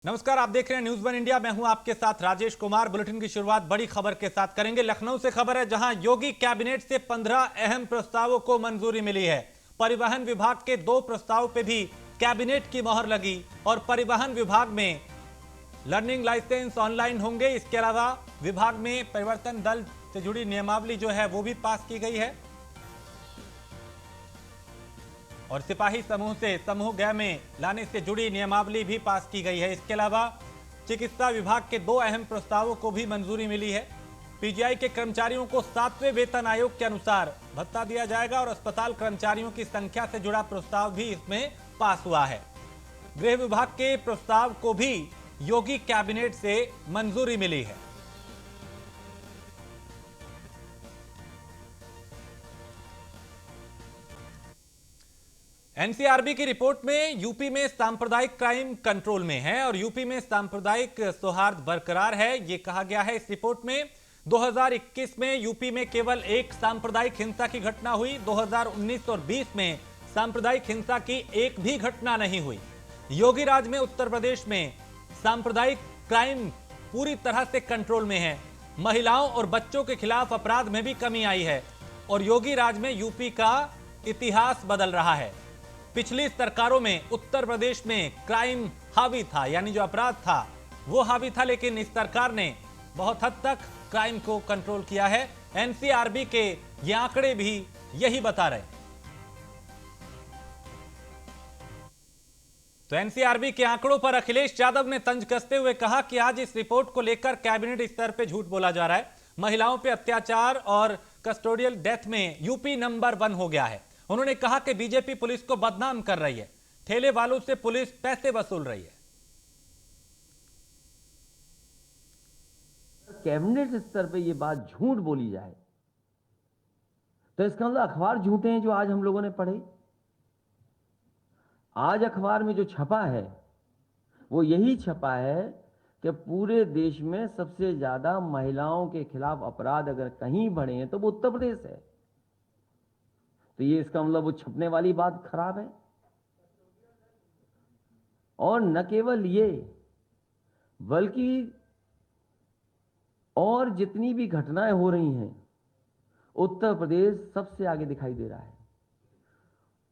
नमस्कार, आप देख रहे हैं न्यूज वन इंडिया। मैं हूं आपके साथ राजेश कुमार। बुलेटिन की शुरुआत बड़ी खबर के साथ करेंगे। लखनऊ से खबर है, जहां योगी कैबिनेट से 15 अहम प्रस्तावों को मंजूरी मिली है। परिवहन विभाग के 2 प्रस्ताव पे भी कैबिनेट की मोहर लगी और परिवहन विभाग में लर्निंग लाइसेंस ऑनलाइन होंगे। इसके अलावा विभाग में परिवर्तन दल से जुड़ी नियमावली जो है वो भी पास की गई है और सिपाही समूह से समूह ग में लाने से जुड़ी नियमावली भी पास की गई है। इसके अलावा चिकित्सा विभाग के 2 अहम प्रस्तावों को भी मंजूरी मिली है। पीजीआई के कर्मचारियों को 7वें वेतन आयोग के अनुसार भत्ता दिया जाएगा और अस्पताल कर्मचारियों की संख्या से जुड़ा प्रस्ताव भी इसमें पास हुआ है। गृह विभाग के प्रस्ताव को भी योगी कैबिनेट से मंजूरी मिली है। एनसीआरबी की रिपोर्ट में यूपी में सांप्रदायिक क्राइम कंट्रोल में है और यूपी में सांप्रदायिक सौहार्द बरकरार है। यह कहा गया है इस रिपोर्ट में। 2021 में यूपी में केवल एक सांप्रदायिक हिंसा की घटना हुई। 2019 और 20 में सांप्रदायिक हिंसा की एक भी घटना नहीं हुई। योगी राज में उत्तर प्रदेश में सांप्रदायिक क्राइम पूरी तरह से कंट्रोल में है। महिलाओं और बच्चों के खिलाफ अपराध में भी कमी आई है और योगी राज में यूपी का इतिहास बदल रहा है। पिछली सरकारों में उत्तर प्रदेश में क्राइम हावी था, यानी जो अपराध था वो हावी था, लेकिन इस सरकार ने बहुत हद तक क्राइम को कंट्रोल किया है। एनसीआरबी के ये आंकड़े भी यही बता रहे। तो एनसीआरबी के आंकड़ों पर अखिलेश यादव ने तंज कसते हुए कहा कि आज इस रिपोर्ट को लेकर कैबिनेट स्तर पर झूठ बोला जा रहा है। महिलाओं पर अत्याचार और कस्टोडियल डेथ में यूपी नंबर 1 हो गया है। उन्होंने कहा कि बीजेपी पुलिस को बदनाम कर रही है, ठेले वालों से पुलिस पैसे वसूल रही है। कैबिनेट स्तर पे ये बात झूठ बोली जाए तो इसका मतलब अखबार झूठे हैं जो आज हम लोगों ने पढ़े। आज अखबार में जो छपा है वो यही छपा है कि पूरे देश में सबसे ज्यादा महिलाओं के खिलाफ अपराध अगर कहीं बढ़े हैं तो वो उत्तर प्रदेश है। तो ये इसका मतलब वो छपने वाली बात खराब है। और न केवल ये, बल्कि और जितनी भी घटनाएं हो रही हैं उत्तर प्रदेश सबसे आगे दिखाई दे रहा है।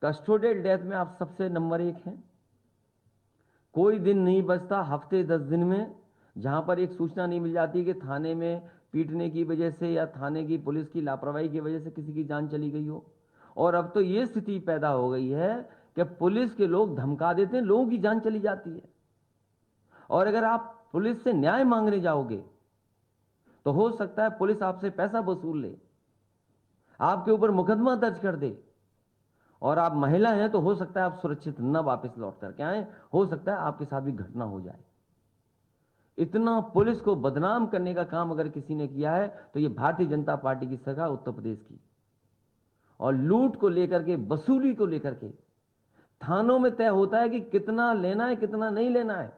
कस्टोडियल डेथ में आप सबसे नंबर 1 हैं। कोई दिन नहीं बचता हफ्ते 10 दिन में जहां पर एक सूचना नहीं मिल जाती कि थाने में पीटने की वजह से या थाने की पुलिस की लापरवाही की वजह से किसी की जान चली गई हो। और अब तो ये स्थिति पैदा हो गई है कि पुलिस के लोग धमका देते हैं, लोगों की जान चली जाती है। और अगर आप पुलिस से न्याय मांगने जाओगे तो हो सकता है पुलिस आपसे पैसा वसूल ले, आपके ऊपर मुकदमा दर्ज कर दे, और आप महिला हैं तो हो सकता है आप सुरक्षित न वापस लौट करके आए, हो सकता है आपके साथ भी घटना हो जाए। इतना पुलिस को बदनाम करने का काम अगर किसी ने किया है तो ये भारतीय जनता पार्टी की सरकार उत्तर प्रदेश की। और लूट को लेकर के, वसूली को लेकर के थानों में तय होता है कि कितना लेना है कितना नहीं लेना है।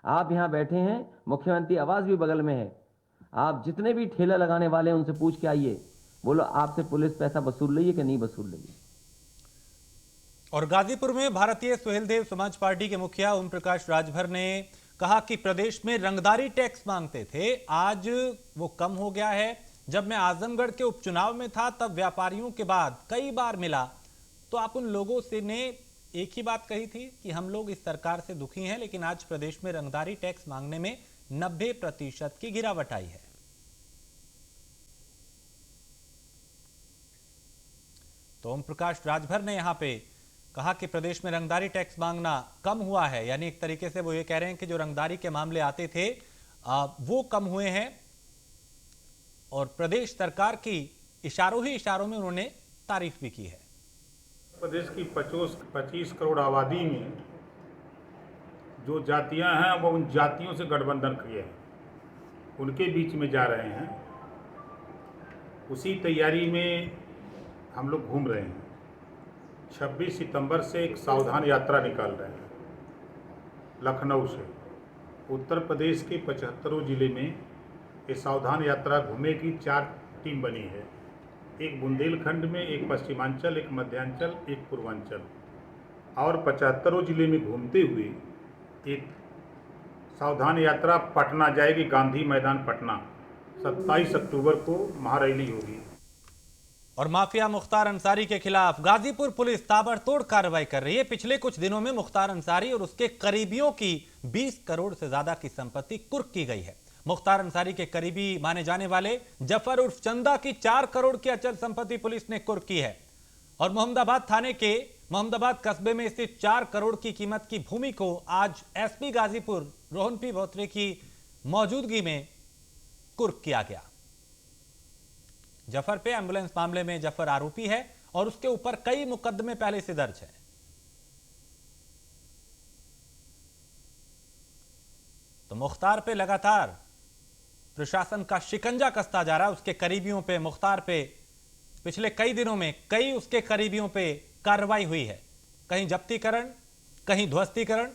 आप यहां बैठे हैं, मुख्यमंत्री आवास भी बगल में है, आप जितने भी ठेला लगाने वाले हैं उनसे पूछ के आइए, बोलो आपसे पुलिस पैसा वसूल रही है कि नहीं वसूल रही है। और गाजीपुर में भारतीय सुहेलदेव समाज पार्टी के मुखिया ओम प्रकाश राजभर ने कहा कि प्रदेश में रंगदारी टैक्स मांगते थे, आज वो कम हो गया है। जब मैं आजमगढ़ के उपचुनाव में था तब व्यापारियों के बाद कई बार मिला तो आप उन लोगों से ने एक ही बात कही थी कि हम लोग इस सरकार से दुखी हैं, लेकिन आज प्रदेश में रंगदारी टैक्स मांगने में 90% की गिरावट आई है। तो ओम प्रकाश राजभर ने यहां पे कहा कि प्रदेश में रंगदारी टैक्स मांगना कम हुआ है, यानी एक तरीके से वो ये कह रहे हैं कि जो रंगदारी के मामले आते थे वो कम हुए हैं। और प्रदेश सरकार की इशारों ही इशारों में उन्होंने तारीफ भी की है। प्रदेश की 25 करोड़ आबादी में जो जातियां हैं वो उन जातियों से गठबंधन किए हैं, उनके बीच में जा रहे हैं। उसी तैयारी में हम लोग घूम रहे हैं। 26 सितंबर से एक सावधान यात्रा निकाल रहे हैं लखनऊ से। उत्तर प्रदेश के 75 जिले में ये सावधान यात्रा घूमेगी। 4 टीम बनी है, एक बुंदेलखंड में, एक पश्चिमांचल, एक मध्यांचल, एक पूर्वांचल। और 75 जिले में घूमते हुए एक सावधान यात्रा पटना जाएगी, गांधी मैदान पटना। 27 अक्टूबर को महारैली होगी। और माफिया मुख्तार अंसारी के खिलाफ गाजीपुर पुलिस ताबड़तोड़ कार्रवाई कर रही है। पिछले कुछ दिनों में मुख्तार अंसारी और उसके करीबियों की 20 करोड़ से ज्यादा की संपत्ति कुर्क की गई है। मुख्तार अंसारी के करीबी माने जाने वाले जफर उर्फ चंदा की 4 करोड़ की अचल संपत्ति पुलिस ने कुर्क की है। और मोहम्मदाबाद थाने के मोहम्मदाबाद कस्बे में स्थित 4 करोड़ की कीमत की भूमि को आज एसपी गाजीपुर रोहन पी बोत्रे की मौजूदगी में कुर्क किया गया। जफर पे एम्बुलेंस मामले में जफर आरोपी है और उसके ऊपर कई मुकदमे पहले से दर्ज है। तो मुख्तार पे लगातार प्रशासन का शिकंजा कसता जा रहा है। उसके करीबियों पे, मुख्तार पे पिछले कई दिनों में कई उसके करीबियों पे कार्रवाई हुई है। कहीं जब्तीकरण, कहीं ध्वस्तीकरण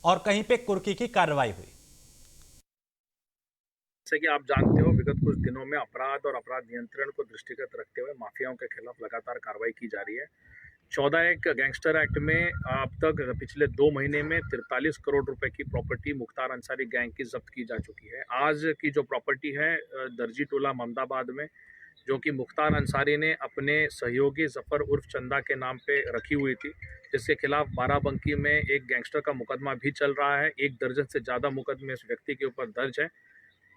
और कहीं पे कुर्की की कार्रवाई हुई। जैसे कि आप जानते हो, विगत कुछ दिनों में अपराध और अपराध नियंत्रण को दृष्टिगत रखते हुए माफियाओं के खिलाफ लगातार कार्रवाई की जा रही है। 14 गैंगस्टर एक्ट में अब तक पिछले 2 महीने में 43 करोड़ रुपए की प्रॉपर्टी मुख्तार अंसारी गैंग की जब्त की जा चुकी है। आज की जो प्रॉपर्टी है दर्जी टोला मोहम्मदाबाद में, जो कि मुख्तार अंसारी ने अपने सहयोगी जफर उर्फ चंदा के नाम पे रखी हुई थी, जिसके खिलाफ बाराबंकी में एक गैंगस्टर का मुकदमा भी चल रहा है। 1 दर्जन से ज़्यादा मुकदमे इस व्यक्ति के ऊपर दर्ज है।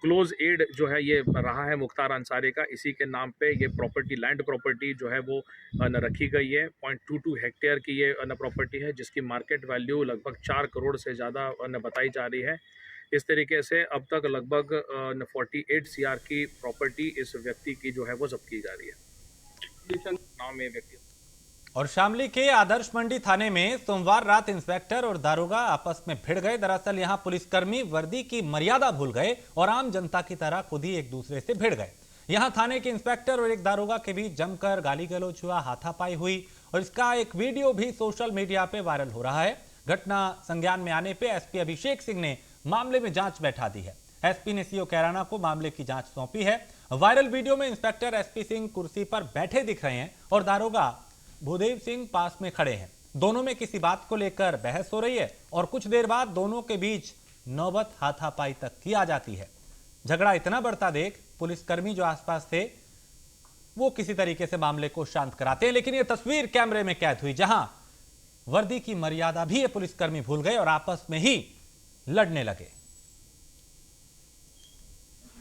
क्लोज एड जो है ये रहा है मुख्तार अंसारी का, इसी के नाम पे ये प्रॉपर्टी, लैंड प्रॉपर्टी जो है वो रखी गई है। 0.22 हेक्टेयर की ये प्रॉपर्टी है, जिसकी मार्केट वैल्यू लगभग 4 करोड़ से ज़्यादा बताई जा रही है। इस तरीके से अब तक लगभग 48 CR की प्रॉपर्टी इस व्यक्ति की जो है वो जब्त की जा रही है। नाम में व्यक्ति। और शामली के आदर्श मंडी थाने में सोमवार रात इंस्पेक्टर और दारोगा आपस में भिड़ गए। दरअसल यहां पुलिसकर्मी वर्दी की मर्यादा भूल गए और आम जनता की तरह खुद ही एक दूसरे से भिड़ गए। यहां थाने के इंस्पेक्टर और एक दारोगा के बीच जमकर गाली गलौज हुआ, हाथापाई हुई और इसका एक वीडियो भी सोशल मीडिया पे वायरल हो रहा है। घटना संज्ञान में आने पे एसपी अभिषेक सिंह ने मामले में जांच बैठा दी है। एसपी ने सीओ कैराना को मामले की जांच सौंपी है। वायरल वीडियो में इंस्पेक्टर एसपी सिंह कुर्सी पर बैठे दिख रहे हैं और दारोगा भूदेव सिंह पास में खड़े हैं। दोनों में किसी बात को लेकर बहस हो रही है और कुछ देर बाद दोनों के बीच नौबत हाथापाई तक की आ जाती है। झगड़ा इतना बढ़ता देख पुलिसकर्मी जो आसपास थे वो किसी तरीके से मामले को शांत कराते हैं, लेकिन यह तस्वीर कैमरे में कैद हुई जहां वर्दी की मर्यादा भी ये पुलिसकर्मी भूल गए और आपस में ही लड़ने लगे।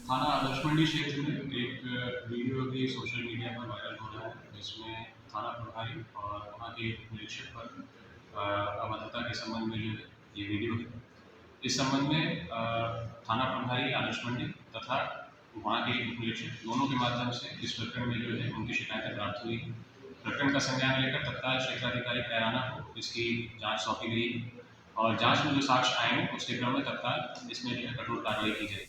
थाना आदर्श मंडी क्षेत्र में एक वीडियो भी सोशल मीडिया पर वायरल हो रहा है, जिसमें थाना प्रभारी और वहाँ के निरीक्षक पर अभद्रता के संबंध में जो ये वीडियो है, इस संबंध में थाना प्रभारी आदर्श मंडी तथा वहाँ के निरीक्षक दोनों के माध्यम से इस प्रकरण में जो है उनकी शिकायतें प्राप्त हुई। प्रकरण का संज्ञान लेकर तत्काल क्षेत्राधिकारी कैराना को इसकी जाँच सौंपी गई और जांच में जो साक्ष्य आए हैं उसके क्रम में तत्काल इसमें जो है कठोर कार्रवाई की जाएगी।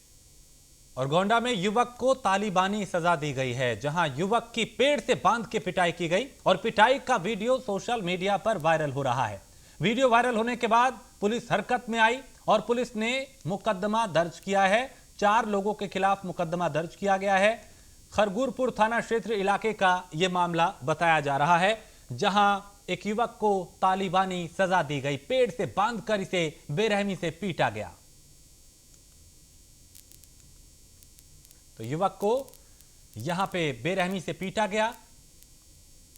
और गोंडा में युवक को तालिबानी सजा दी गई है, जहां युवक की पेड़ से बांध के पिटाई की गई और पिटाई का वीडियो सोशल मीडिया पर वायरल हो रहा है। वीडियो वायरल होने के बाद पुलिस हरकत में आई और पुलिस ने मुकदमा दर्ज किया है। 4 लोगों के खिलाफ मुकदमा दर्ज किया गया है। खरगुरपुर थाना क्षेत्र इलाके का यह मामला बताया जा रहा है, जहां एक युवक को तालिबानी सजा दी गई। पेड़ से बांधकर इसे बेरहमी से पीटा गया। तो युवक को यहां पे बेरहमी से पीटा गया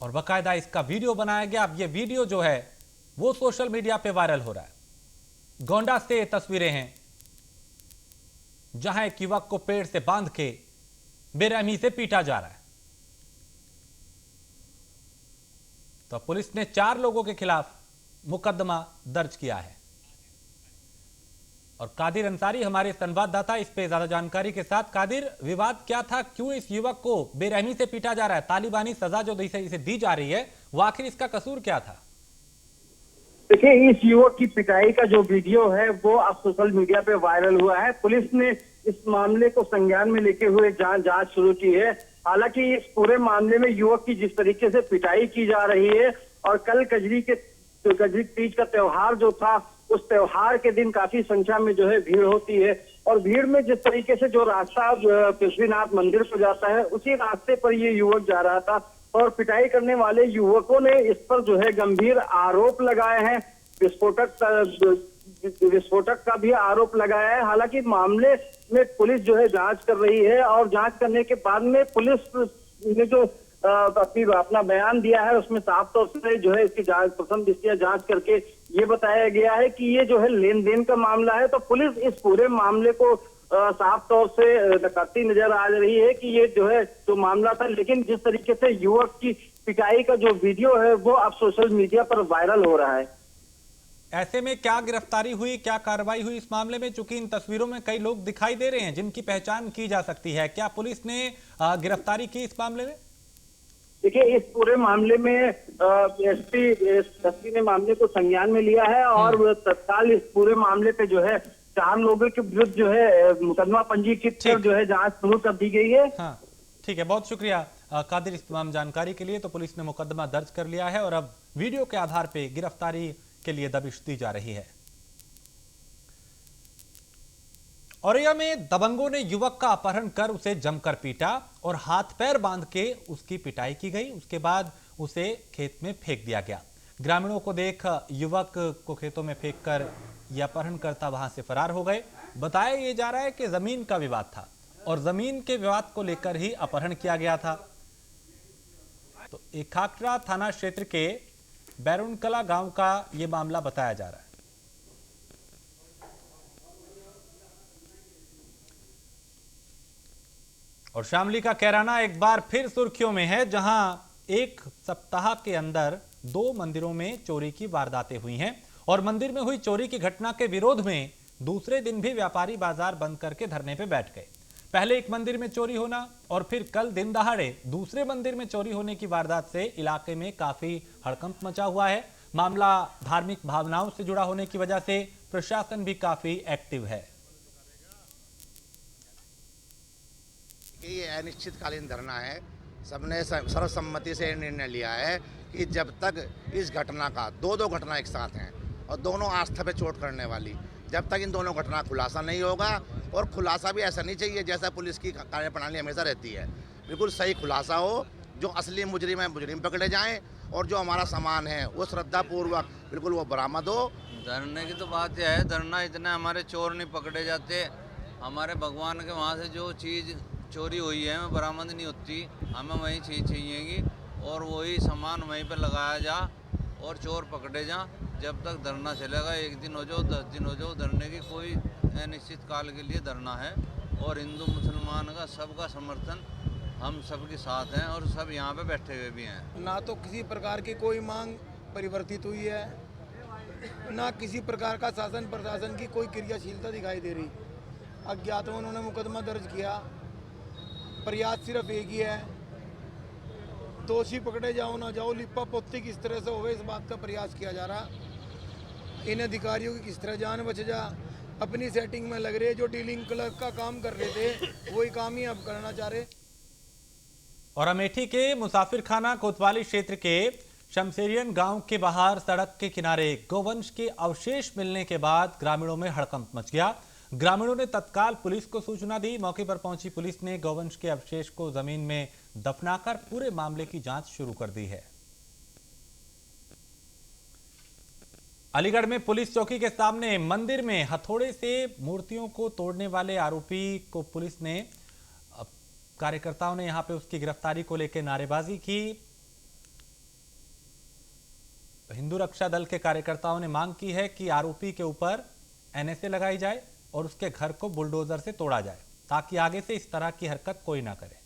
और बाकायदा इसका वीडियो बनाया गया। अब यह वीडियो जो है वो सोशल मीडिया पे वायरल हो रहा है। गोंडा से ये तस्वीरें हैं जहां एक युवक को पेड़ से बांध के बेरहमी से पीटा जा रहा है। तो पुलिस ने 4 लोगों के खिलाफ मुकदमा दर्ज किया है। और कादिर अंसारी हमारे संवाददाता इस पे ज्यादा जानकारी के साथ। कादिर, विवाद क्या था, क्यों इस युवक को बेरहमी से पीटा जा रहा है? तालिबानी सजा जो इसे दी जा रही है वो आखिर इसका कसूर क्या था? देखिए, इस युवक की पिटाई का जो वीडियो है वो अब सोशल मीडिया पे वायरल हुआ है। पुलिस ने इस मामले को संज्ञान में लेते हुए जांच शुरू की है। हालांकि इस पूरे मामले में युवक की जिस तरीके से पिटाई की जा रही है और कल कजरी तीज का त्योहार जो था, उस त्योहार के दिन काफी संख्या में जो है भीड़ होती है और भीड़ में जिस तरीके से जो रास्ता पृथ्वीनाथ मंदिर को जाता है उसी रास्ते पर ये युवक जा रहा था और पिटाई करने वाले युवकों ने इस पर जो है गंभीर आरोप लगाए हैं। विस्फोटक विस्फोटक का भी आरोप लगाया है। हालांकि मामले में पुलिस जो है जांच कर रही है और जांच करने के बाद में पुलिस ने जो अपना बयान दिया है उसमें साफ तौर से जो है इसकी जांच प्रथम दृष्टया जांच करके ये बताया गया है कि ये जो है लेन देन का मामला है। तो पुलिस इस पूरे मामले को साफ तौर से करती नजर आ रही है कि ये जो है जो मामला था, लेकिन जिस तरीके से युवक की पिटाई का जो वीडियो है वो अब सोशल मीडिया पर वायरल हो रहा है। ऐसे में क्या गिरफ्तारी हुई, क्या कार्रवाई हुई इस मामले में? चूंकि इन तस्वीरों में कई लोग दिखाई दे रहे हैं जिनकी पहचान की जा सकती है, क्या पुलिस ने गिरफ्तारी की इस मामले में? देखिए, इस पूरे मामले में एसपी ने मामले को संज्ञान में लिया है और तत्काल इस पूरे मामले पे जो है 4 लोगों के विरुद्ध जो है मुकदमा पंजीकृत कर जो है जांच शुरू कर दी गई है। हाँ, ठीक है, बहुत शुक्रिया कादिर इस तमाम जानकारी के लिए। तो पुलिस ने मुकदमा दर्ज कर लिया है और अब वीडियो के आधार पर गिरफ्तारी के लिए दबिश दी जा रही है। औरैया में दबंगों ने युवक का अपहरण कर उसे जमकर पीटा और हाथ पैर बांध के उसकी पिटाई की गई। उसके बाद उसे खेत में फेंक दिया गया। ग्रामीणों को देख युवक को खेतों में फेंककर यह अपहरणकर्ता वहां से फरार हो गए। बताया ये जा रहा है कि जमीन का विवाद था और जमीन के विवाद को लेकर ही अपहरण किया गया था। तो खाकरा थाना क्षेत्र के बैरुनकला गांव का यह मामला बताया जा रहा है। और शामली का कैराना एक बार फिर सुर्खियों में है, जहां एक सप्ताह के अंदर 2 मंदिरों में चोरी की वारदातें हुई हैं और मंदिर में हुई चोरी की घटना के विरोध में दूसरे दिन भी व्यापारी बाजार बंद करके धरने पे बैठ गए। पहले एक मंदिर में चोरी होना और फिर कल दिन दहाड़े दूसरे मंदिर में चोरी होने की वारदात से इलाके में काफी हड़कंप मचा हुआ है। मामला धार्मिक भावनाओं से जुड़ा होने की वजह से प्रशासन भी काफी एक्टिव है। ये अनिश्चितकालीन धरना है। सबने सर्वसम्मति से निर्णय लिया है कि जब तक इस घटना का दो घटना एक साथ हैं और दोनों आस्था पे चोट करने वाली, जब तक इन दोनों घटना खुलासा नहीं होगा, और खुलासा भी ऐसा नहीं चाहिए जैसा पुलिस की कार्यप्रणाली हमेशा रहती है, बिल्कुल सही खुलासा हो, जो असली मुजरिम है मुजरिम पकड़े जाएं और जो हमारा सामान है वो श्रद्धापूर्वक बिल्कुल वो बरामद हो। धरने की तो बात यह है, धरना इतने हमारे चोर नहीं पकड़े जाते, हमारे भगवान के वहाँ से जो चीज़ चोरी हुई है वो बरामद नहीं होती, हमें वही चीज़ चाहिएगी और वही सामान वहीं पे लगाया जा और चोर पकड़े जा। जब तक धरना चलेगा, 1 दिन हो जाओ 10 दिन हो जाओ, धरने की कोई अनिश्चित काल के लिए धरना है और हिंदू मुसलमान का सबका समर्थन हम सबके साथ हैं और सब यहाँ पे बैठे हुए भी हैं। ना तो किसी प्रकार की कोई मांग परिवर्तित हुई है, ना किसी प्रकार का शासन प्रशासन की कोई क्रियाशीलता दिखाई दे रही। अज्ञात में उन्होंने मुकदमा दर्ज किया, प्रयास सिर्फ एक ही है, दोषी पकड़े जाओ ना जाओ, लिप्पा पोती किस तरह से होवे इस बात का प्रयास किया जा रहा। इन अधिकारियों की किस तरह जान बच जा, अपनी सेटिंग में लग रहे, जो डीलिंग क्लर्क का काम कर रहे थे वही काम ही अब करना चाह रहे। और अमेठी के मुसाफिर खाना कोतवाली क्षेत्र के शमशेरियन गांव के बाहर सड़क के किनारे गौवंश के अवशेष मिलने के बाद ग्रामीणों में हड़कंप मच गया। ग्रामीणों ने तत्काल पुलिस को सूचना दी। मौके पर पहुंची पुलिस ने गौवंश के अवशेष को जमीन में दफनाकर पूरे मामले की जांच शुरू कर दी है। अलीगढ़ में पुलिस चौकी के सामने मंदिर में हथौड़े से मूर्तियों को तोड़ने वाले आरोपी को पुलिस ने, कार्यकर्ताओं ने यहां पे उसकी गिरफ्तारी को लेकर नारेबाजी की। हिंदू रक्षा दल के कार्यकर्ताओं ने मांग की है कि आरोपी के ऊपर एनएसए लगाई जाए और उसके घर को बुलडोजर से तोड़ा जाए ताकि आगे से इस तरह की हरकत कोई ना करे।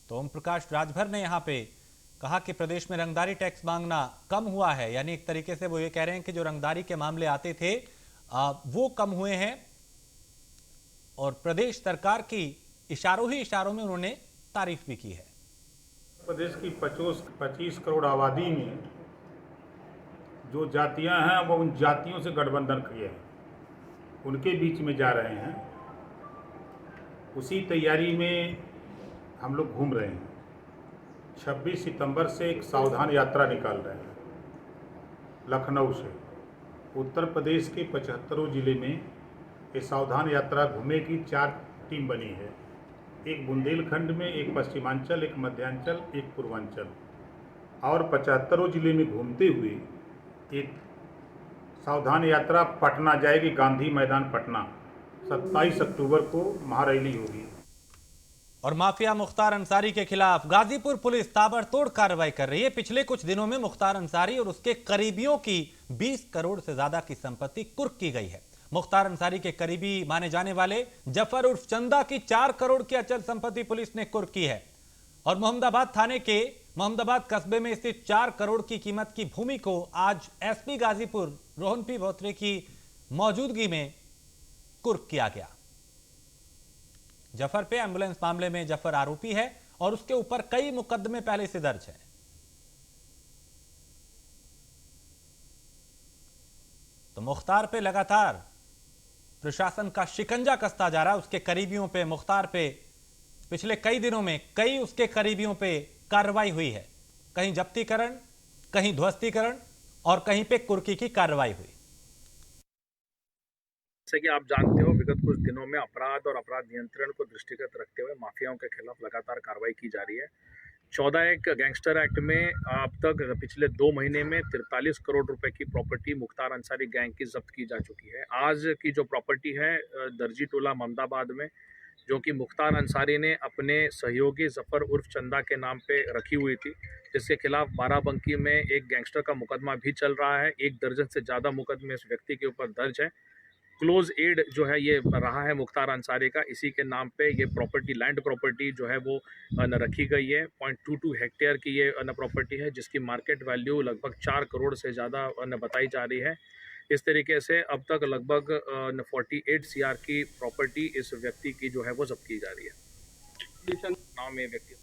तो ओम प्रकाश राजभर ने यहां पे कहा कि प्रदेश में रंगदारी टैक्स मांगना कम हुआ है, यानी एक तरीके से वो ये कह रहे हैं कि जो रंगदारी के मामले आते थे वो कम हुए हैं और प्रदेश सरकार की इशारों ही इशारों में उन्होंने तारीफ भी की है। प्रदेश की 25 करोड़ आबादी में जो जातियां हैं वो उन जातियों से गठबंधन किए हैं, उनके बीच में जा रहे हैं। उसी तैयारी में हम लोग घूम रहे हैं। 26 सितंबर से एक सावधान यात्रा निकाल रहे हैं लखनऊ से। उत्तर प्रदेश के 75 जिले में ये सावधान यात्रा घूमे की 4 टीम बनी है। एक बुंदेलखंड में, एक पश्चिमांचल, एक मध्यांचल, एक पूर्वांचल। और 75 जिले में घूमते हुए एक सावधान यात्रा पटना जाएगी। गांधी मैदान पटना 27 अक्टूबर को महारैली होगी। और माफिया मुख्तार अंसारी के खिलाफ गाजीपुर पुलिस ताबड़तोड़ कार्रवाई कर रही है। पिछले कुछ दिनों में मुख्तार अंसारी और उसके करीबियों की 20 करोड़ से ज्यादा की संपत्ति कुर्क की गई है। मुख्तार अंसारी के करीबी माने जाने वाले जफर उर्फ चंदा की 4 करोड़ की अचल संपत्ति पुलिस ने कुर्क की है और मोहम्मदाबाद थाने के मोहम्मदाबाद कस्बे में स्थित 4 करोड़ की कीमत की भूमि को आज एसपी गाजीपुर रोहन पी बोथरे की मौजूदगी में कुर्क किया गया। जफर पे एम्बुलेंस मामले में जफर आरोपी है और उसके ऊपर कई मुकदमे पहले से दर्ज हैं। तो मुख्तार पे लगातार प्रशासन का शिकंजा कसता जा रहा है। उसके करीबियों पे, मुख्तार पे पिछले कई दिनों में कई उसके करीबियों पे कार्रवाई हुई है। कहीं जब्तीकरण, कहीं ध्वस्तीकरण और कहीं पे कुर्की की कार्रवाई हुई। जैसे कि आप जानते हो, विगत कुछ दिनों में अपराध और अपराध नियंत्रण को दृष्टिगत रखते हुए माफियाओं के खिलाफ लगातार कार्रवाई की जा रही है। 14 गैंगस्टर एक्ट में अब तक पिछले 2 महीने में 43 करोड़ रुपए की प्रॉपर्टी मुख्तार अंसारी गैंग की जब्त की जा चुकी है। आज की जो प्रॉपर्टी है दर्जी टोला मोहम्मदाबाद में, जो कि मुख्तार अंसारी ने अपने सहयोगी जफर उर्फ चंदा के नाम पे रखी हुई थी, जिसके खिलाफ बाराबंकी में एक गैंगस्टर का मुकदमा भी चल रहा है। 1 दर्जन से ज़्यादा मुकदमे इस व्यक्ति के ऊपर दर्ज है। क्लोज एड जो है ये रहा है मुख्तार अंसारी का, इसी के नाम पे ये प्रॉपर्टी, लैंड प्रॉपर्टी जो है वो रखी गई है। 0.22 हेक्टेयर की ये प्रॉपर्टी है, जिसकी मार्केट वैल्यू लगभग 4 करोड़ से ज़्यादा बताई जा रही है। इस तरीके से अब तक लगभग 48 CR की प्रॉपर्टी इस व्यक्ति की जो है वो जब्त की जा रही है। नाम ये व्यक्ति।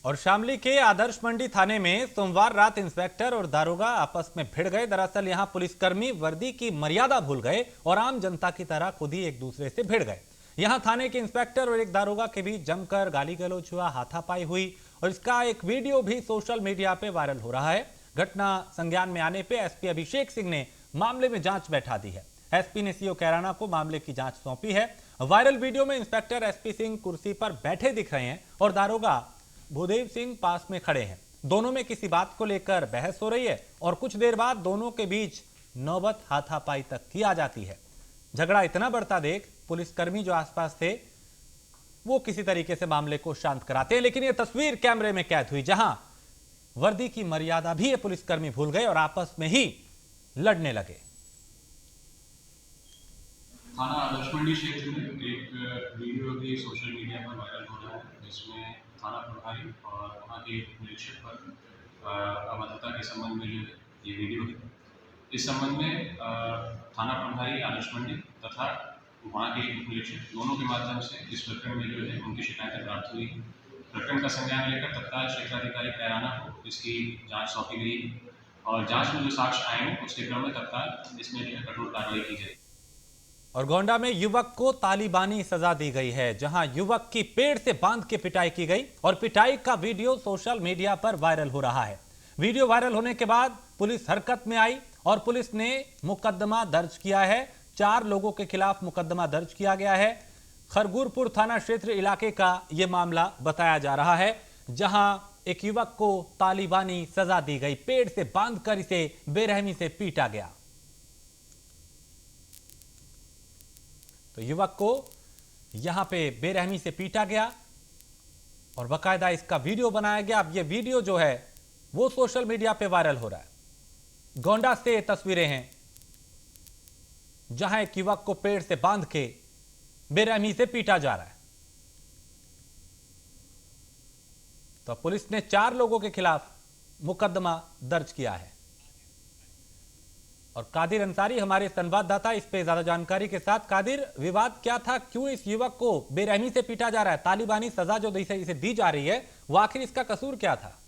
और शामली के आदर्श मंडी थाने में सोमवार रात इंस्पेक्टर और दारोगा आपस में भिड़ गए। दरअसल यहां पुलिसकर्मी वर्दी की मर्यादा भूल गए और आम जनता की तरह खुद ही एक दूसरे से भिड़ गए। यहां थाने के इंस्पेक्टर और एक दारोगा के बीच जमकर गाली गलौज हुआ, हाथापाई हुई और इसका एक वीडियो भी सोशल मीडिया पे वायरल हो रहा है। घटना संज्ञान में आने पर एसपी अभिषेक सिंह ने मामले में जांच बैठा दी है। एसपी ने सीओ कैराना को मामले की जांच सौंपी है। वायरल वीडियो में इंस्पेक्टर एसपी सिंह कुर्सी पर बैठे दिख रहे हैं और दारोगा भूदेव सिंह पास में खड़े हैं। दोनों में किसी बात को लेकर बहस हो रही है और कुछ देर बाद दोनों के बीच नौबत हाथापाई तक की आ जाती है। झगड़ा इतना बढ़ता देख पुलिसकर्मी जो आसपास थे वो किसी तरीके से मामले को शांत कराते हैं, लेकिन यह तस्वीर कैमरे में कैद हुई जहां वर्दी की मर्यादा भी ये पुलिसकर्मी भूल गए और आपस में ही लड़ने लगे। थाना आदर्श मंडी क्षेत्र में एक वीडियो भी सोशल मीडिया पर वायरल हो रहा है, जिसमें थाना प्रभारी और वहाँ के निरीक्षक पर अभद्रता के संबंध में ये वीडियो है। इस संबंध में थाना प्रभारी आदर्श मंडी तथा वहाँ के निरीक्षक दोनों के माध्यम से इस प्रकरण में जो है उनकी शिकायतें प्राप्त हुई। प्रकरण का संज्ञान लेकर तत्काल क्षेत्राधिकारी कैराना को इसकी जाँच सौंपी गई और जाँच में जो साक्ष्य आए हैं उसके क्रम में तत्काल इसमें जो है कठोर कार्रवाई की जाएगी। और गोंडा में युवक को तालिबानी सजा दी गई है, जहां युवक की पेड़ से बांध के पिटाई की गई और पिटाई का वीडियो सोशल मीडिया पर वायरल हो रहा है। वीडियो वायरल होने के बाद पुलिस हरकत में आई और पुलिस ने मुकदमा दर्ज किया है। 4 लोगों के खिलाफ मुकदमा दर्ज किया गया है। खरगुरपुर थाना क्षेत्र इलाके का यह मामला बताया जा रहा है, जहां एक युवक को तालिबानी सजा दी गई। पेड़ से बांधकर इसे बेरहमी से पीटा गया। तो युवक को यहां पे बेरहमी से पीटा गया और बाकायदा इसका वीडियो बनाया गया। अब ये वीडियो जो है वो सोशल मीडिया पे वायरल हो रहा है। गोंडा से तस्वीरें हैं जहां एक युवक को पेड़ से बांध के बेरहमी से पीटा जा रहा है। तो पुलिस ने 4 लोगों के खिलाफ मुकदमा दर्ज किया है। और कादिर अंसारी हमारे संवाददाता इस पे ज्यादा जानकारी के साथ। कादिर, विवाद क्या था, क्यों इस युवक को बेरहमी से पीटा जा रहा है? तालिबानी सजा जो इसे दी जा रही है वो आखिर इसका कसूर क्या था?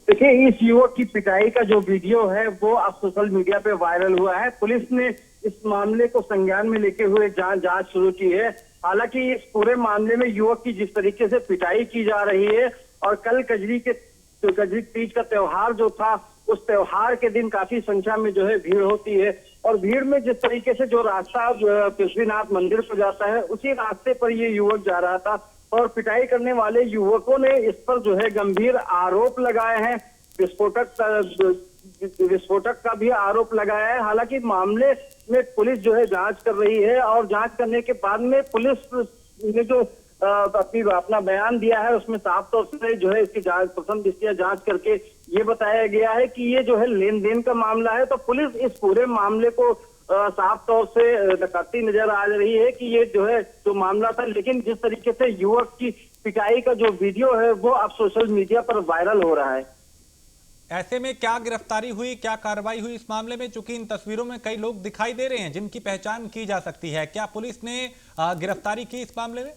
देखिए, इस युवक की पिटाई का जो वीडियो है वो अब सोशल मीडिया पे वायरल हुआ है। पुलिस ने इस मामले को संज्ञान में लेते हुए जांच शुरू की है। हालांकि इस पूरे मामले में युवक की जिस तरीके से पिटाई की जा रही है और कल कजरी तीज का त्योहार जो था उस त्योहार के दिन काफी संख्या में जो है भीड़ होती है और भीड़ में जिस तरीके से जो रास्ता पृथ्वीनाथ मंदिर पर जाता है उसी रास्ते पर ये युवक जा रहा था और पिटाई करने वाले युवकों ने इस पर जो है गंभीर आरोप लगाए हैं। विस्फोटक का भी आरोप लगाया है। हालांकि मामले में पुलिस जो है जांच कर रही है और जांच करने के बाद में पुलिस ने जो अपना बयान दिया है उसमें साफ तौर से जो है इसकी जांच प्रथम दृष्टया जांच करके ये बताया गया है कि ये जो है लेन देन का मामला है। तो पुलिस इस पूरे मामले को साफ तौर से नकारती नजर आ रही है कि ये जो है जो मामला था, लेकिन जिस तरीके से युवक की पिटाई का जो वीडियो है वो अब सोशल मीडिया पर वायरल हो रहा है। ऐसे में क्या गिरफ्तारी हुई, क्या कार्रवाई हुई इस मामले में? चूंकि इन तस्वीरों में कई लोग दिखाई दे रहे हैं जिनकी पहचान की जा सकती है, क्या पुलिस ने गिरफ्तारी की इस मामले में?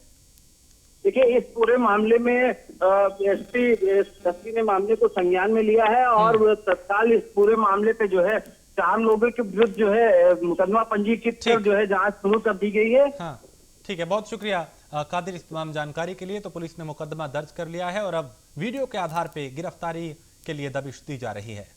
देखिए, इस पूरे मामले में एसपी ने मामले को संज्ञान में लिया है और तत्काल इस पूरे मामले पे जो है 4 लोगों के विरुद्ध जो है मुकदमा पंजीकृत कर जो है जांच शुरू कर दी गई है। हाँ, ठीक है, बहुत शुक्रिया कादिर इस तमाम जानकारी के लिए। तो पुलिस ने मुकदमा दर्ज कर लिया है और अब वीडियो के आधार पर गिरफ्तारी के लिए दबिश दी जा रही है।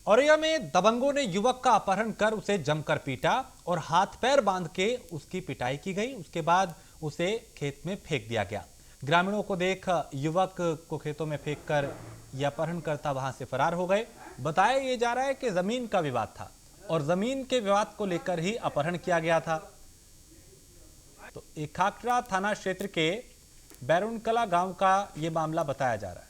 औरैया में दबंगों ने युवक का अपहरण कर उसे जमकर पीटा और हाथ पैर बांध के उसकी पिटाई की गई। उसके बाद उसे खेत में फेंक दिया गया। ग्रामीणों को देख युवक को खेतों में फेंककर यह अपहरणकर्ता वहां से फरार हो गए। बताया यह जा रहा है कि जमीन का विवाद था और जमीन के विवाद को लेकर ही अपहरण किया गया था। तो खाकरा थाना क्षेत्र के बैरुनकला गांव का यह मामला बताया जा रहा है।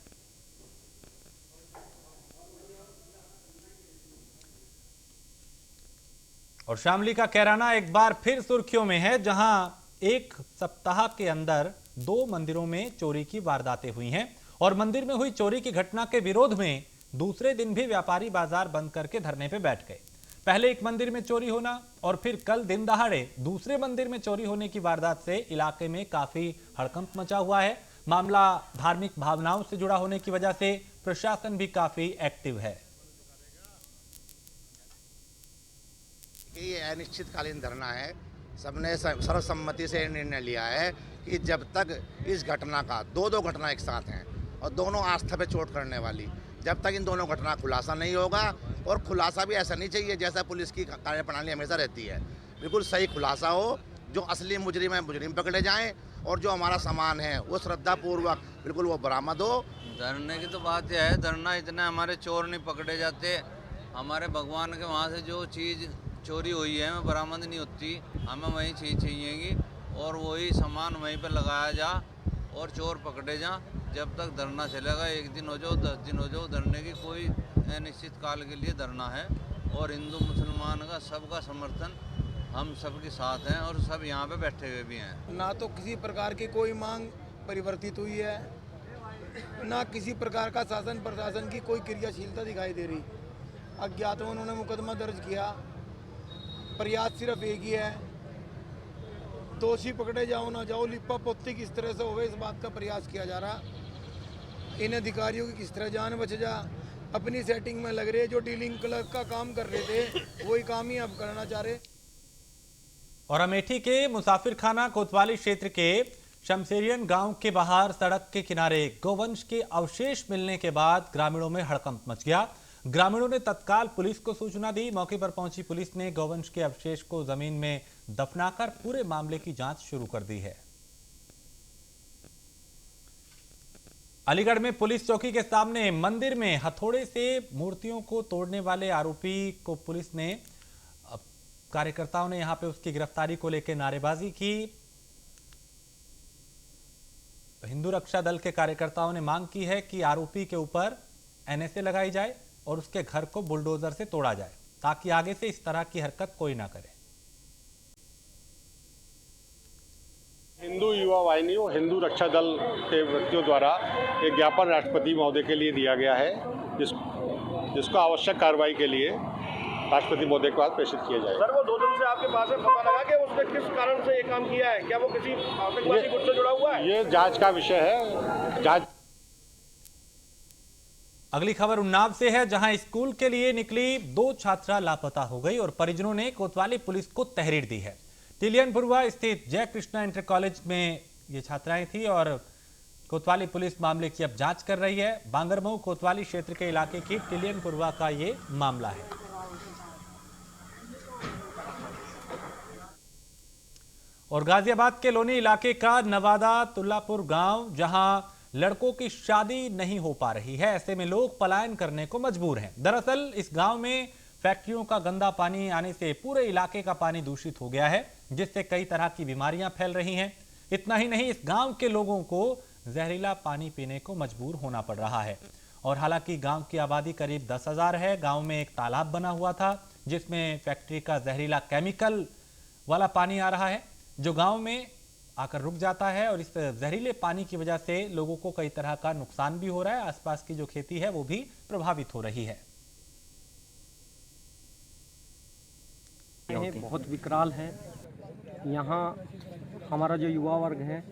और शामली का कैराना एक बार फिर सुर्खियों में है, जहां एक सप्ताह के अंदर 2 मंदिरों में चोरी की वारदातें हुई हैं और मंदिर में हुई चोरी की घटना के विरोध में दूसरे दिन भी व्यापारी बाजार बंद करके धरने पे बैठ गए। पहले एक मंदिर में चोरी होना और फिर कल दिन दहाड़े दूसरे मंदिर में चोरी होने की वारदात से इलाके में काफी हड़कंप मचा हुआ है। मामला धार्मिक भावनाओं से जुड़ा होने की वजह से प्रशासन भी काफी एक्टिव है। ये अनिश्चितकालीन धरना है। सबने सर्वसम्मति से निर्णय लिया है कि जब तक इस घटना का 2 घटना एक साथ हैं और दोनों आस्था पे चोट करने वाली, जब तक इन दोनों घटना खुलासा नहीं होगा, और खुलासा भी ऐसा नहीं चाहिए जैसा पुलिस की कार्यप्रणाली हमेशा रहती है, बिल्कुल सही खुलासा हो, जो असली मुजरिम है मुजरिम पकड़े जाएं और जो हमारा सामान है वो श्रद्धापूर्वक बिल्कुल वो बरामद हो। धरने की तो बात यह है, धरना इतना हमारे चोर नहीं पकड़े जाते, हमारे भगवान के वहाँ से जो चीज़ चोरी हुई है हमें बरामद नहीं होती, हमें वही चीज़ चाहिएगी और वही सामान वहीं पे लगाया जा और चोर पकड़े जा। जब तक धरना चलेगा, 1 दिन हो जाओ 10 दिन हो जाओ, धरने की कोई अनिश्चित काल के लिए धरना है और हिंदू मुसलमान का सबका समर्थन हम सबके साथ हैं और सब यहाँ पे बैठे हुए भी हैं। ना तो किसी प्रकार की कोई मांग परिवर्तित हुई है, ना किसी प्रकार का शासन प्रशासन की कोई क्रियाशीलता दिखाई दे रही। अज्ञात में उन्होंने मुकदमा दर्ज किया, प्रयास सिर्फ एक ही है, दोषी पकड़े जाओ ना जाओ, लिपा पोती किस तरह से होवे इस बात का प्रयास किया जा रहा। इन अधिकारियों की किस तरह जान बच जा, अपनी सेटिंग में लग रहे, जो डीलिंग क्लर्क का काम कर रहे थे वही काम ही अब करना चाह रहे। और अमेठी के मुसाफिर खाना कोतवाली क्षेत्र के शमशेरियन गांव के बाहर सड़क के किनारे गौवंश के अवशेष मिलने के बाद ग्रामीणों में हड़कंप मच गया। ग्रामीणों ने तत्काल पुलिस को सूचना दी। मौके पर पहुंची पुलिस ने गौवंश के अवशेष को जमीन में दफनाकर पूरे मामले की जांच शुरू कर दी है। अलीगढ़ में पुलिस चौकी के सामने मंदिर में हथौड़े से मूर्तियों को तोड़ने वाले आरोपी को पुलिस ने, कार्यकर्ताओं ने यहां पे उसकी गिरफ्तारी को लेकर नारेबाजी की। हिंदू रक्षा दल के कार्यकर्ताओं ने मांग की है कि आरोपी के ऊपर एनएसए लगाई जाए और उसके घर को बुलडोजर से तोड़ा जाए ताकि आगे से इस तरह की हरकत कोई ना करे। हिंदू युवा वाहिनी और हिंदू रक्षा दल के व्यक्तियों द्वारा एक ज्ञापन राष्ट्रपति महोदय के लिए दिया गया है, जिसको आवश्यक कार्रवाई के लिए राष्ट्रपति महोदय के पास प्रेषित किया जाएगा। सर, वो 2 दिन से आपके पास है, पता लगा कि उसने किस कारण से ये काम किया है? क्या वो किसी आतंकवादी गुट से जुड़ा हुआ है? ये जांच का विषय है। जांच। अगली खबर उन्नाव से है, जहां स्कूल के लिए निकली 2 छात्रा लापता हो गई और परिजनों ने कोतवाली पुलिस को तहरीर दी है। टिलियनपुरवा स्थित जय कृष्णा इंटर कॉलेज में ये छात्राएं थी और कोतवाली पुलिस मामले की अब जांच कर रही है। बांगरमऊ कोतवाली क्षेत्र के इलाके की टिलियनपुरवा का ये मामला है। और गाजियाबाद के लोनी इलाके का नवादा तुल्लापुर गांव, जहां लड़कों की शादी नहीं हो पा रही है। ऐसे में लोग पलायन करने को मजबूर हैं। दरअसल इस गांव में फैक्ट्रियों का गंदा पानी आने से पूरे इलाके का पानी दूषित हो गया है, जिससे कई तरह की बीमारियां फैल रही हैं। इतना ही नहीं, इस गांव के लोगों को जहरीला पानी पीने को मजबूर होना पड़ रहा है। और हालांकि गांव की आबादी करीब 10,000 है। गांव में एक तालाब बना हुआ था जिसमें फैक्ट्री का जहरीला केमिकल वाला पानी आ रहा है, जो गांव में आकर रुक जाता है। और इस जहरीले पानी की वजह से लोगों को कई तरह का नुकसान भी हो रहा है। आसपास की जो खेती है वो भी प्रभावित हो रही है। ये बहुत विकराल है। यहाँ हमारा जो युवा वर्ग है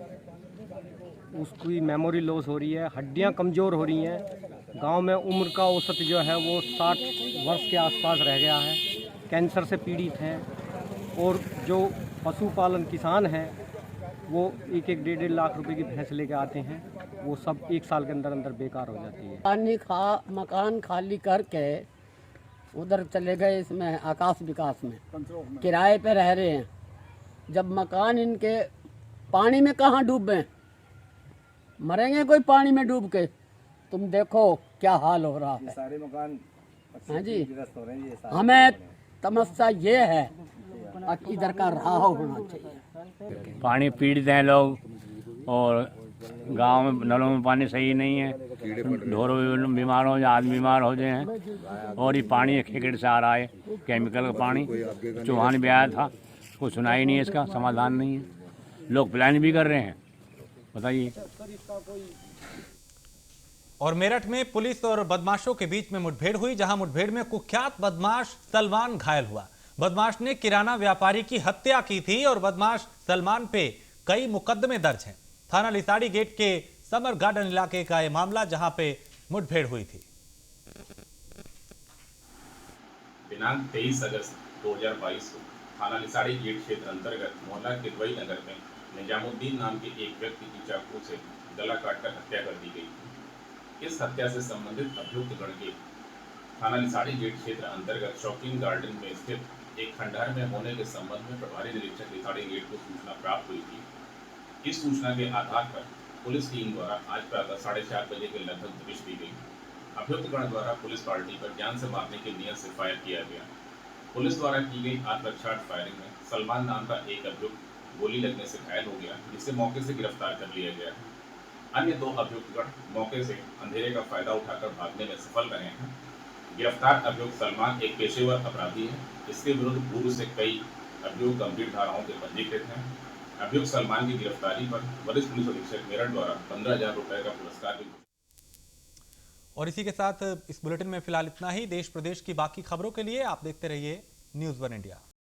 उसकी मेमोरी लॉस हो रही है, हड्डियाँ कमज़ोर हो रही हैं। गांव में उम्र का औसत जो है वो 60 वर्ष के आसपास रह गया है। कैंसर से पीड़ित हैं। और जो पशुपालन किसान हैं वो 1-1, 1.5 लाख रुपए की भैंस लेके आते हैं, वो सब 1 साल के अंदर अंदर बेकार हो जाती है। मकान खाली करके उधर चले गए, इसमें आकाश विकास में किराए पे रह रहे हैं। जब मकान इनके पानी में कहाँ डूबे, मरेंगे कोई पानी में डूब के। तुम देखो क्या हाल हो रहा है। सारे मकान हाँ जी, हमें समस्या ये है कि इधर का राह होना चाहिए। पानी पीड़ित हैं लोग, और गांव में नलों में पानी सही नहीं है। ढोरों बीमार हो जाए, आदमी बीमार हो जाए हैं। और ये पानी खेकड़ से आ रहा है, केमिकल का पानी। चौहान भी आया था, उसको सुनाई नहीं है, इसका समाधान नहीं है। लोग प्लान भी कर रहे हैं, बताइए। और मेरठ में पुलिस और बदमाशों के बीच में मुठभेड़ हुई, जहां मुठभेड़ में कुख्यात बदमाश सलमान घायल हुआ। बदमाश ने किराना व्यापारी की हत्या की थी और बदमाश सलमान पे कई मुकदमे दर्ज हैं। थाना लिसाड़ी गेट के समर गार्डन इलाके का यह मामला, जहां पे मुठभेड़ हुई थी। दिनांक 23 अगस्त 2022 को थाना लिसाड़ी गेट क्षेत्र अंतर्गत मोहल्ला किदवई नगर में निजामुद्दीन नाम के एक व्यक्ति की चाकू से गला काटकर हत्या कर दी गई। इस हत्या से संबंधित अभियुक्त गण के थाना लिसाड़ी गेट क्षेत्र अंतर्गत शौकीन गार्डन में स्थित एक खंडहर में होने के संबंध में प्रभारी निरीक्षक लिसाड़ी गेट को सूचना प्राप्त हुई थी। इस सूचना के आधार पर पुलिस टीम द्वारा आज प्रातः 4:30 बजे के लगभग दबिश दी गई। अभियुक्त गण द्वारा पुलिस पार्टी पर जान से मारने की नीयत से फायर किया गया। पुलिस द्वारा की गई आत्मरक्षा फायरिंग में सलमान नाम का एक अभियुक्त गोली लगने से घायल हो गया, जिसे मौके से गिरफ्तार कर लिया गया। अन्य 2 अभियुक्त गण मौके से अंधेरे का फायदा उठाकर भागने में सफल रहे हैं। गिरफ्तार अभियुक्त सलमान एक पेशेवर अपराधी है। इसके विरुद्ध पूर्व से कई अभियोग गंभीर धाराओं के पंजीकृत हैं। अभियुक्त सलमान की गिरफ्तारी पर वरिष्ठ पुलिस अधीक्षक मेरठ द्वारा 15,000 रुपए का पुरस्कार भी। और इसी के साथ इस बुलेटिन में फिलहाल इतना ही। देश प्रदेश की बाकी खबरों के लिए आप देखते रहिए न्यूज़ 1 इंडिया।